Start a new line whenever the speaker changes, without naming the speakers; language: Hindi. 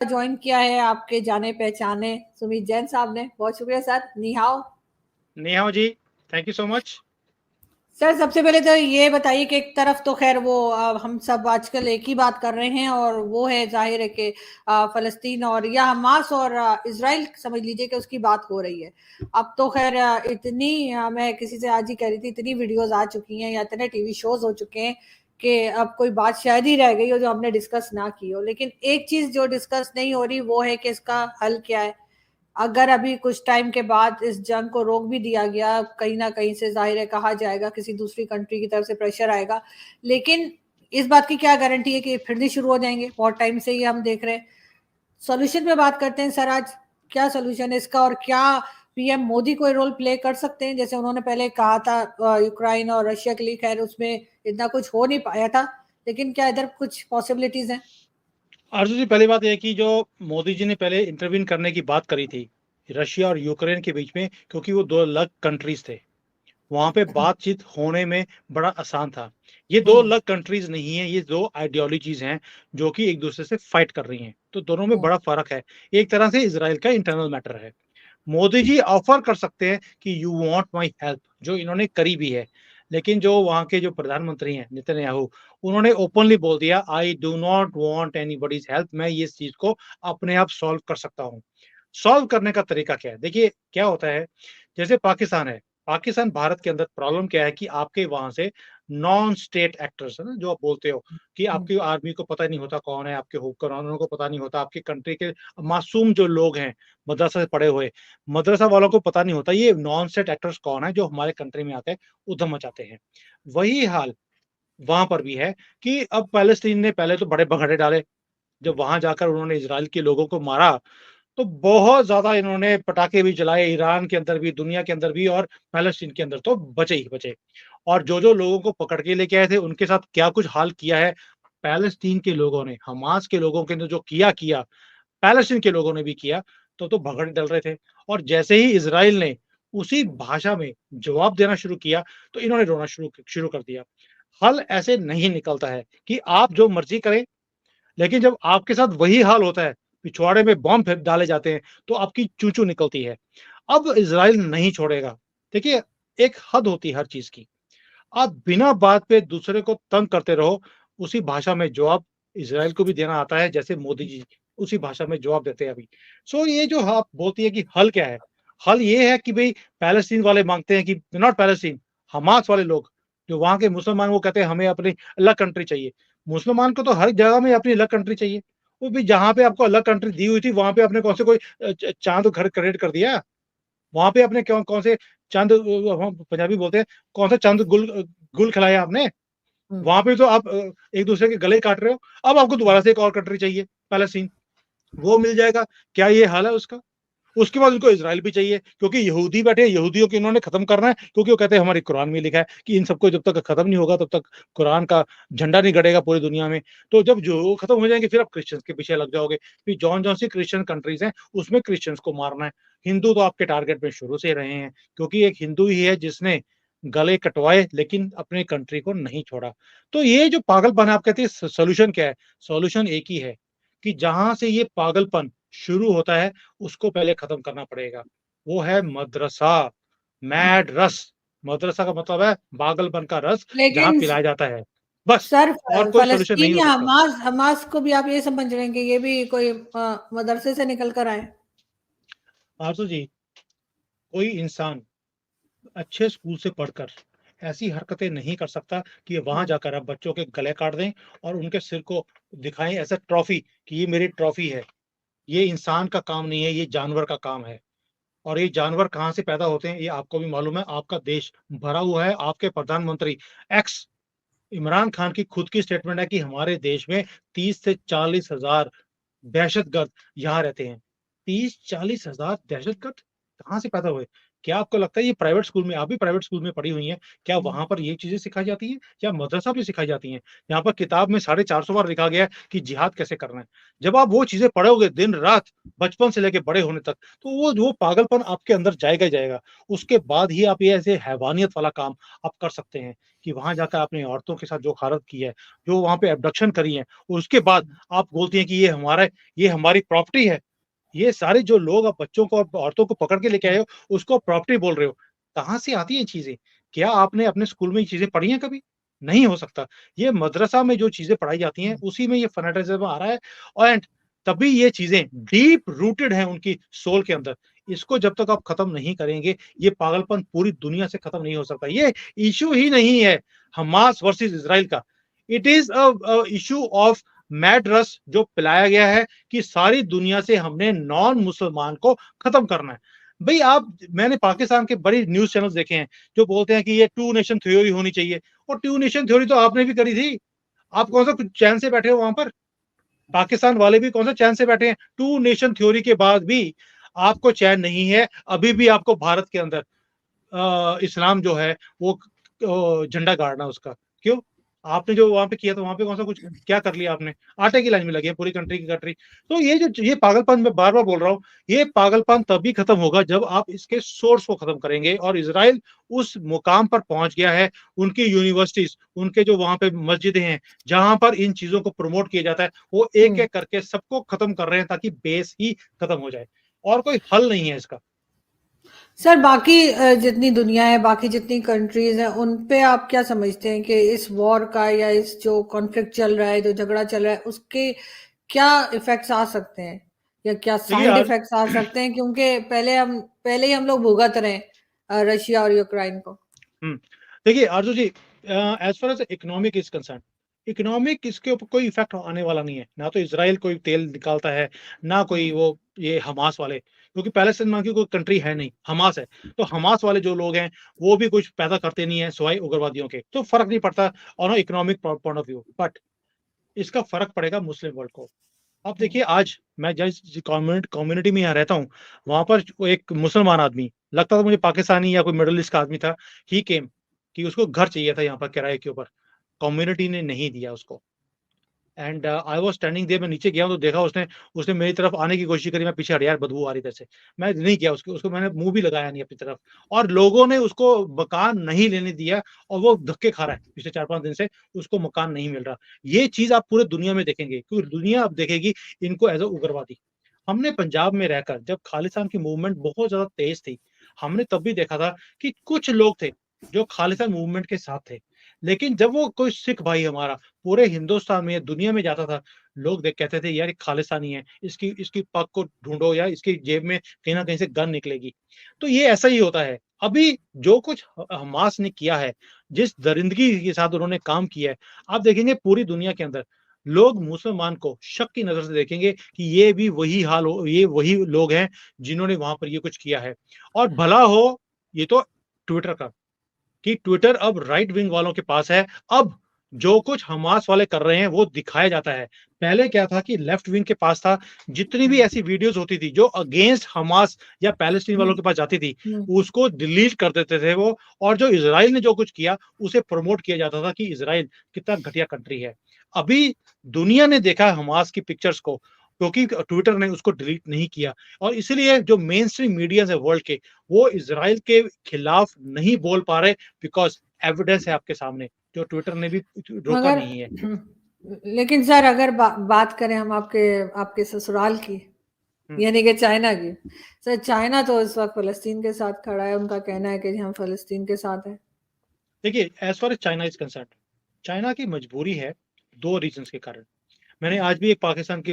ज्वाइन किया है आपके जाने पहचाने सुमित जैन साहब ने। बहुत शुक्रिया सर। निहाओ।
निहाओ जी, thank you so much.
Sir सबसे पहले तो ये बताइए कि एक तरफ तो खैर वो हम सब आजकल एक ही बात कर रहे हैं और वो है जाहिर है कि फलस्तीन और या हमास और इसराइल समझ लीजिए कि उसकी बात हो रही है। अब तो खैर इतनी मैं किसी से आज ही कह रही थी, इतनी वीडियोस आ चुकी हैं या इतने टीवी शोज हो चुके हैं कि अब कोई बात शायद ही रह गई हो जो हमने डिस्कस ना की हो। लेकिन एक चीज जो डिस्कस नहीं हो रही वो है कि इसका हल क्या है। अगर अभी कुछ टाइम के बाद इस जंग को रोक भी दिया गया, कहीं ना कहीं से जाहिर है कहा जाएगा किसी दूसरी कंट्री की तरफ से प्रेशर आएगा, लेकिन इस बात की क्या गारंटी है कि फिर नहीं शुरू हो जाएंगे। बहुत टाइम से ही हम देख रहे हैं। सोल्यूशन पे बात करते हैं सर आज। क्या सोल्यूशन है इसका और क्या पीएम मोदी कोई रोल प्ले कर सकते हैं? जैसे उन्होंने पहले कहा था यूक्रेन और रशिया के लिए, खैर उसमें इतना कुछ हो नहीं पाया था, लेकिन क्या इधर कुछ पॉसिबिलिटीज हैं?
अर्जुन जी, पहली बात यह कि जो मोदी जी ने पहले इंटरवीन करने की बात करी थी रशिया और यूक्रेन के बीच में, क्योंकि वो दो अलग कंट्रीज थे, वहां पे बातचीत होने में बड़ा आसान था। ये दो
हम्म।
अलग कंट्रीज नहीं है, ये दो आइडियोलॉजीज हैं जो कि एक दूसरे से फाइट कर रही हैं, तो दोनों में
हम्म।
बड़ा फर्क है। एक तरह से इसराइल का इंटरनल मैटर है। मोदी जी ऑफर कर सकते हैं कि यू वांट माय हेल्प, जो इन्होंने करी भी है। लेकिन जो वहां के जो प्रधानमंत्री हैं नेतन्याहू, उन्होंने ओपनली बोल दिया, I do not want anybody's help, मैं ये चीज को अपने आप सॉल्व कर सकता हूँ। सॉल्व करने का तरीका क्या है? देखिए क्या होता है, जैसे पाकिस्तान है, पाकिस्तान भारत के अंदर प्रॉब्लम क्या है कि आपके वहां से नॉन स्टेट एक्टर्स है ना, जो आप बोलते हो कि
हम्म।
आपकी आर्मी को पता नहीं होता कौन है, आपके हुक्मरानों को पता नहीं होता, आपकी कंट्री के मासूम जो लोग हैं मदरसा से पढ़े हुए, मदरसा वालों को पता नहीं होता ये नॉन स्टेट एक्टर्स कौन है जो हमारे कंट्री में आते हैं उधम मचाते हैं। वही हाल वहां पर भी है कि अब पैलेस्टीन ने पहले तो बड़े भगड़े डाले, जब वहां जाकर उन्होंने इजराइल के लोगों को मारा तो बहुत ज्यादा इन्होंने पटाखे भी जलाए, ईरान के अंदर भी, दुनिया के अंदर भी, और पैलेस्टीन के अंदर तो बचे ही बचे। और जो जो लोगों को पकड़ के लेके आए थे उनके साथ क्या कुछ हाल किया है पैलेस्टीन के लोगों ने, हमास के लोगों के ने जो किया किया, पैलेस्टीन के लोगों ने भी किया। तो भगड़ डल रहे थे। और जैसे ही इसराइल ने उसी भाषा में जवाब देना शुरू किया तो इन्होंने रोना शुरू शुरू कर दिया। हल ऐसे नहीं निकलता है कि आप जो मर्जी करें, लेकिन जब आपके साथ वही हाल होता है, पिछवाड़े में बॉम्ब फेंक डाले जाते हैं, तो आपकी चूं-चूं निकलती है। अब इज़राइल नहीं छोड़ेगा। देखिए, एक हद होती है हर चीज़ की। आप बिना बात पे दूसरे को तंग करते रहो, उसी भाषा में जवाब इज़राइल को भी देना आता है, जैसे मोदी जी उसी भाषा में जवाब देते हैं अभी। सो ये जो आप बोलती है कि हल क्या है? हल ये है कि भई पैलेस्टीन वाले माँगते हैं कि नॉट पैलेस्टीन, हमास वाले लोग, जो वहाँ के मुसलमान, वो कहते हैं हमें अपनी अलग कंट्री चाहिए। मुसलमान को तो हर जगह में अपनी अलग कंट्री चाहिए। वो भी जहाँ पे आपको अलग कंट्री दी हुई थी, वहाँ पे आपने कौन से कोई चाँद घर क्रिएट कर दिया? वहाँ पे आपने क्यों कौन से चंद हम पंजाबी बोलते हैं, कौन सा चंद गुल खिलाया आपने?
हम्म।
वहाँ पे तो आप एक दूसरे के गले काट रहे हो। अब आपको दोबारा से एक और कंट्री चाहिए, पैलेस्टीन, वो मिल जाएगा। क्या ये हाल है उसका? उसके बाद उनको इज़राइल भी चाहिए, क्योंकि यहूदी बैठे, यहूदियों को इन्होंने खत्म करना है, क्योंकि वो कहते हैं हमारे कुरान में लिखा है कि इन सबको जब तक खत्म नहीं होगा तब तक कुरान का झंडा नहीं गड़ेगा पूरी दुनिया में। तो जब जो खत्म हो जाएंगे फिर आप क्रिश्चियंस के पीछे लग जाओगे। फिर जौन जौन सी क्रिश्चियन कंट्रीज हैं उसमें क्रिश्चियंस को मारना है। हिंदू तो आपके टारगेट में शुरू से रहे हैं, क्योंकि एक हिंदू ही है जिसने गले कटवाए लेकिन अपने कंट्री को नहीं छोड़ा। तो ये जो पागलपन है, आप कहते हैं सोल्यूशन क्या है? सोल्यूशन एक ही है कि जहां से ये पागलपन शुरू होता है उसको पहले खत्म करना पड़ेगा। वो है मदरसा,
हम्म।
मैड रस। मदरसा का मतलब है पागलपन का रस जहाँ
लेकिन
पिलाया जाता है। बस,
सर
और कोई सॉल्यूशन नहीं
फलस्तीन
हो
या
सकता।
हमास हमास को भी आप ये समझ रहे हैं कि ये भी कोई मदरसे से निकल कर आए?
आरजू जी, कोई इंसान अच्छे स्कूल से पढ़कर ऐसी हरकतें नहीं कर सकता कि वहां
हम्म।
जाकर आप बच्चों के गले काट दें और उनके सिर को दिखाएं ऐसा ट्रॉफी कि ये मेरी ट्रॉफी है। ये इंसान का काम नहीं है, ये जानवर का काम है। और ये जानवर कहाँ से पैदा होते हैं ये आपको भी मालूम है। आपका देश भरा हुआ है, आपके प्रधानमंत्री एक्स इमरान खान की खुद की स्टेटमेंट है कि हमारे देश में 30 से 40 हजार दहशतगर्द यहाँ रहते हैं। 30-40 हजार दहशतगर्द कहाँ से पैदा हुए? क्या आपको लगता है ये प्राइवेट स्कूल में, आप भी प्राइवेट स्कूल में पढ़ी हुई हैं, क्या वहाँ पर ये चीज़ें सिखाई जाती हैं? या मदरसा में सिखाई जाती हैं? यहाँ पर किताब में 450 बार लिखा गया है कि जिहाद कैसे करना है। जब आप वो चीज़ें पढ़ोगे दिन-रात, बचपन से लेके बड़े होने तक, तो वो पागलपन आपके अंदर जाएगा ही जाएगा। उसके बाद ही आप ये ऐसे हैवानियत वाला काम आप कर सकते हैं कि वहाँ जाकर आपने औरतों के साथ जो गारत की है, जो वहाँ पे एब्डक्शन करी है, उसके बाद आप बोलती हैं कि ये हमारी प्रॉपर्टी है। ये सारे जो लोग आप बच्चों को और औरतों को पकड़ के लेके आए हो, उसको प्रॉपर्टी बोल रहे हो। कहाँ से आती हैं चीज़ें? क्या आपने अपने स्कूल में ये चीज़ें पढ़ी हैं कभी? नहीं हो सकता। ये मदरसा में जो चीज़ें पढ़ाई जाती हैं, उसी में ये फैनाटिज़्म आ रहा है एंड तभी ये चीज़ें डीप रूटेड हैं उनकी सोल के अंदर। इसको जब तक आप खत्म नहीं करेंगे, ये पागलपन पूरी दुनिया से खत्म नहीं हो सकता। ये इश्यू ही नहीं है हमास वर्सेस इज़राइल का। It is issue of mad रस जो पिलाया गया है कि सारी दुनिया से हमने नॉन मुसलमान को खत्म करना है। भई आप मैंने पाकिस्तान के बड़ी न्यूज़ चैनल्स देखे हैं, जो बोलते हैं कि ये टू नेशन थ्योरी होनी चाहिए और टू नेशन थ्योरी तो आपने भी करी थी। आप कौन-सा कुछ चैन से बैठे हो वहाँ पर? पाकिस्तान वाले भी कौन-सा चैन से बैठे हैं? टू नेशन थ्योरी के बाद भी आपको चैन नहीं है, अभी भी आपको भारत के अंदर इस्लाम जो है वो झंडा गाड़ना उसका। क्यों? आपने जो वहाँ पे किया था, वहाँ पे कौन-सा कुछ क्या कर लिया आपने? आटे की लाइन में लगे हैं पूरी कंट्री की कंट्री। तो ये पागलपन मैं बार-बार बोल रहा हूँ, ये पागलपन तभी खत्म होगा जब आप इसके सोर्स को खत्म करेंगे और इज़राइल उस मुकाम पर पहुँच गया है, उनकी यूनिवर्सिटीज़, उनके जो वहाँ पे मस्जिदें हैं, जहाँ पर इन चीज़ों को प्रमोट किया जाता है, वो
हुँ।
एक-एक करके सबको खत्म कर रहे हैं ताकि बेस ही खत्म हो जाए और कोई हल नहीं है इसका।
सर बाकी जितनी दुनिया है, बाकी जितनी कंट्रीज़ हैं, उन पे आप क्या समझते हैं कि इस वॉर का या इस जो कॉन्फ्लिक्ट चल रहा है, जो झगड़ा चल रहा है, उसके क्या इफ़ेक्ट्स आ सकते हैं? या क्या
देखिए
साइड
आज
इफ़ेक्ट्स आ सकते हैं? क्योंकि पहले ही हम लोग भुगत रहे हैं रशिया और यूक्रेन को।
हुँ। देखिए Arzoo ji as far as economic is concerned, economic इसके ऊपर कोई इफ़ेक्ट आने वाला नहीं है। ना तो इज़राइल कोई तेल निकालता है, ना कोई
हुँ,
वो ये हमास वाले, क्योंकि पैलेस्टाइन नाम की कोई कंट्री है नहीं, हमास है। तो हमास वाले जो लोग हैं, वो भी कुछ पैदा करते नहीं हैं सिवाय उग्रवादियों के। तो फ़र्क नहीं पड़ता on a economic point of view, but इसका फ़र्क पड़ेगा मुस्लिम वर्ल्ड को। अब
हुँ,
देखिए आज मैं जिस कम्युनिटी में यहाँ रहता हूँ, वहाँ पर वो एक मुसलमान आदमी, लगता था मुझे पाकिस्तानी या कोई मिडल ईस्ट का आदमी था, ही केम कि उसको घर चाहिए था यहाँ पर किराए के ऊपर, कम्युनिटी ने नहीं दिया उसको and I was standing there मैं नीचे गया हूँ तो देखा उसने उसने मेरी तरफ आने की कोशिश करी, मैं पीछे हट यार बदबू आ रही इधर से। मैं नहीं गया उसको उसको मैंने मुँह भी लगाया नहीं अपनी तरफ और लोगों ने उसको मकान नहीं लेने दिया और वो धक्के खा रहा है पिछले 4-5 दिन से, उसको मकान नहीं मिल रहा। ये चीज़ आप पूरे दुनिया में देखेंगे क्योंकि दुनिया अब देखेगी इनको एज़ अ उग्रवादी। हमने पंजाब में रहकर जब खालिस्तान की मूवमेंट बहुत ज़्यादा तेज़ थी, हमने तब भी देखा था कि कुछ लोग थे, जो खालिस्तान मूवमेंट के साथ थे। लेकिन जब वो कोई सिख भाई हमारा पूरे हिंदुस्तान में या दुनिया में जाता था, लोग देख कहते थे यार ये खालिस्तानी है, इसकी इसकी पग को ढूँढो या इसकी जेब में कहीं न कहीं से गन निकलेगी। तो ये ऐसा ही होता है। अभी जो कुछ हमास ने किया है, जिस दरिंदगी के साथ उन्होंने काम किया है, आप देखेंगे पूरी दुनिया के अंदर लोग मुसलमान को शक की नज़र से देखेंगे कि ये वही लोग हैं जिन्होंने वहाँ पर ये कुछ किया है। और भला हो ये तो ट्विटर का कि ट्विटर अब राइट विंग वालों के पास है। अब जो कुछ हमास वाले कर रहे हैं वो दिखाया जाता है। पहले क्या था कि लेफ्ट विंग के पास था, जितनी भी
हुँ,
ऐसी वीडियोज़ होती थी जो अगेंस्ट हमास या पैलेस्टीन
हुँ,
वालों के पास जाती थी,
हुँ।
उसको डिलीट कर देते थे वो और जो इज़राइल ने जो कुछ किया, उसे प्रमोट किया जाता था कि इज़राइल कितना घटिया कंट्री है। अभी दुनिया ने देखा हमास की पिक्चर्स को क्योंकि ट्विटर ने उसको डिलीट नहीं किया और इसीलिए जो मेनस्ट्रीम मीडियाज़ है वर्ल्ड के, वो इज़राइल के खिलाफ नहीं बोल पा रहे बिकॉज़ एविडेंस है आपके सामने, जो ट्विटर ने भी रोका
मगर
नहीं है।
लेकिन सर अगर बात करें हम आपके आपके ससुराल की,
हुँ,
यानी कि चाइना की। सर चाइना तो इस वक़्त फ़लस्तीन के साथ खड़ा है, उनका कहना है कि हम फ़लस्तीन के साथ हैं।
देखिए as far as China is concerned, China की मजबूरी है 2 रीज़न्स के कारण। मैंने आज भी एक पाकिस्तान की